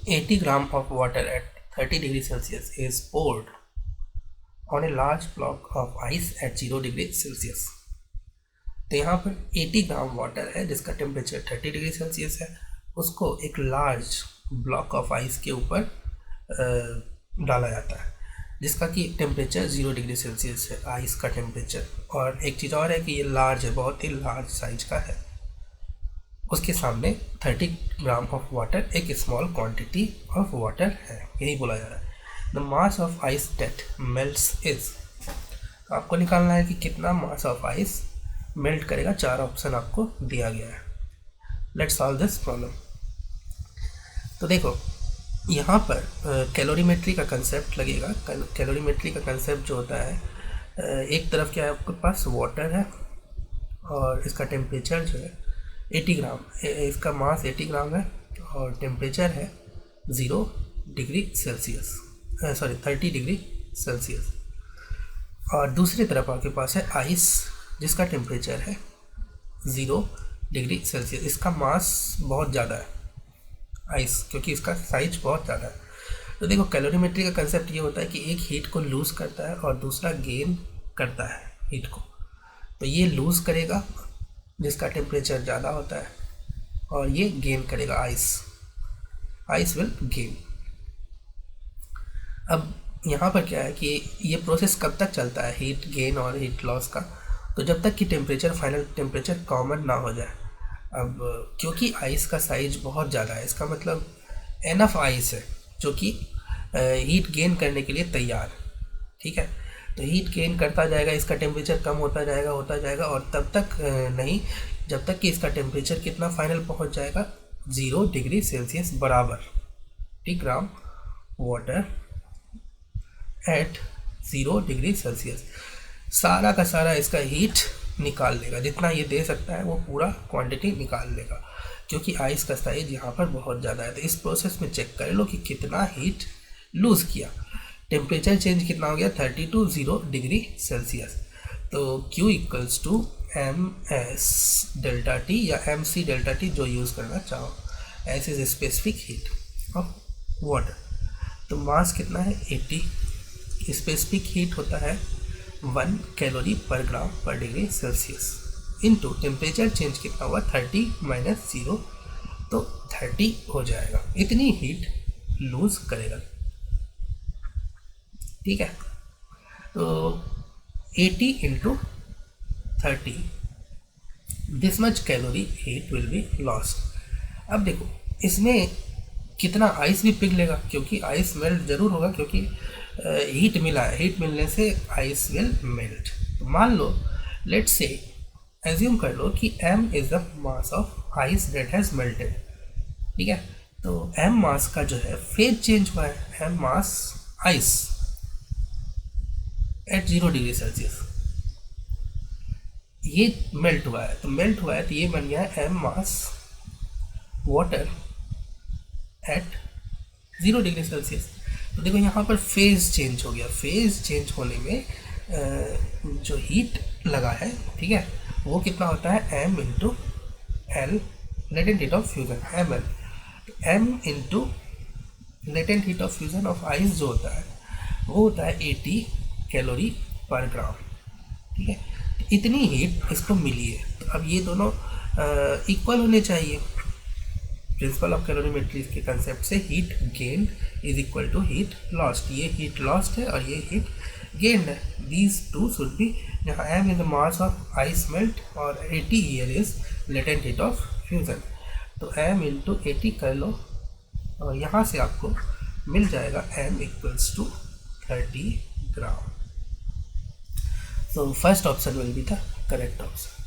80 gram of water at 30 degrees Celsius is poured on a large block of ice at 0 degree Celsius. तो यहाँ पर 80 gram water है जिसका temperature 30 degree Celsius है, उसको एक लार्ज ब्लॉक ऑफ आइस के ऊपर डाला जाता है जिसका कि टेम्परेचर 0 डिग्री सेल्सियस है आइस का टेम्परेचर। और एक चीज़ और है कि ये लार्ज है, बहुत ही लार्ज साइज का है। उसके सामने 30 ग्राम ऑफ वाटर एक स्मॉल क्वांटिटी ऑफ वाटर है, यही बोला जा रहा है। The mass of ice that melts is, आपको निकालना है कि कितना मास ऑफ आइस मेल्ट करेगा। 4 ऑप्शन आपको दिया गया है। Let's solve this problem. तो देखो यहाँ पर कैलोरीमेट्री का कंसेप्ट लगेगा। कैलोरीमेट्री का कंसेप्ट जो होता है, एक तरफ क्या है आपके पास वाटर है और इसका टेम्परेचर जो है 80 ग्राम, इसका मास 80 ग्राम है और टेम्परेचर है 0 degree Celsius, sorry 30 degree Celsius. और दूसरी तरफ आपके पास है आइस जिसका टेम्परेचर है 0 डिग्री सेल्सियस। इसका मास बहुत ज़्यादा है आइस, क्योंकि इसका साइज बहुत ज़्यादा है। तो देखो कैलोरीमेट्री का कंसेप्ट ये होता है कि एक हीट को लूज़ करता है और दूसरा गेन करता है हीट को। तो ये लूज़ करेगा जिसका टेम्परेचर ज़्यादा होता है और ये गेन करेगा आइस विल गेन। अब यहाँ पर क्या है कि ये प्रोसेस कब तक चलता है, हीट गेन और हीट लॉस का, तो जब तक कि टेम्परेचर फाइनल टेम्परेचर कॉमन ना हो जाए। अब क्योंकि आइस का साइज बहुत ज़्यादा है, इसका मतलब एनफ आइस है जो कि हीट गेन करने के लिए तैयार, ठीक है। तो हीट गेन करता जाएगा, इसका टेम्परेचर कम होता जाएगा और तब तक नहीं जब तक कि इसका टेम्परेचर कितना फाइनल पहुंच जाएगा 0 डिग्री सेल्सियस बराबर। 80 gram water at 0 degree Celsius, सारा का सारा इसका हीट निकाल लेगा, जितना ये दे सकता है वो पूरा क्वांटिटी निकाल लेगा, क्योंकि आइस का साइज यहाँ पर बहुत ज़्यादा है। तो इस प्रोसेस में चेक कर लो कि कितना हीट लूज़ किया। टेम्परेचर चेंज कितना हो गया 30 to 0 डिग्री सेल्सियस। तो Q equals to MS delta T या MC डेल्टा T जो यूज़ करना चाहो, S is specific heat of water. तो मास कितना है 80, स्पेसिफिक हीट होता है 1 कैलोरी पर ग्राम पर degree Celsius into temperature change कितना हुआ 30 - 0, तो 30 हो जाएगा। इतनी हीट लूज़ करेगा, ठीक है। तो 80 × 30 this much calorie heat will be lost. अब देखो इसमें कितना आइस भी पिघलेगा, क्योंकि आइस मेल्ट जरूर होगा, क्योंकि हीट मिला है, हीट मिलने से आइस विल मेल्ट। तो मान लो लेट्स से एज्यूम कर लो कि m is the mass of ice that has melted, ठीक है। तो m मास का जो है फेज चेंज हुआ है, m मास आइस एट 0 डिग्री सेल्सियस, ये मेल्ट हुआ है। तो मेल्ट हुआ है तो ये बन गया है m mass water at 0 degree Celsius. तो देखो यहाँ पर फेज चेंज हो गया। फेज चेंज होने में जो हीट लगा है, ठीक है, वो कितना होता है m × L latent heat of fusion ml। तो m × latent heat of fusion of ice जो होता है वो होता है 80 कैलोरी पर ग्राम, ठीक है। तो इतनी हीट इसको मिली है। तो अब ये दोनों इक्वल होने चाहिए। प्रिंसिपल ऑफ कैलोरीमेट्री के कंसेप्ट से heat gain is equal to heat lost. ये हीट लॉस्ट है और ये हीट गेन्ड है। दीज टू शुड बी, जहाँ m is the mass of ice melt और 80 here is latent heat of fusion. तो m × 80 कर लो और यहाँ से आपको मिल जाएगा m equals to 30 gram. So first option will be the correct option.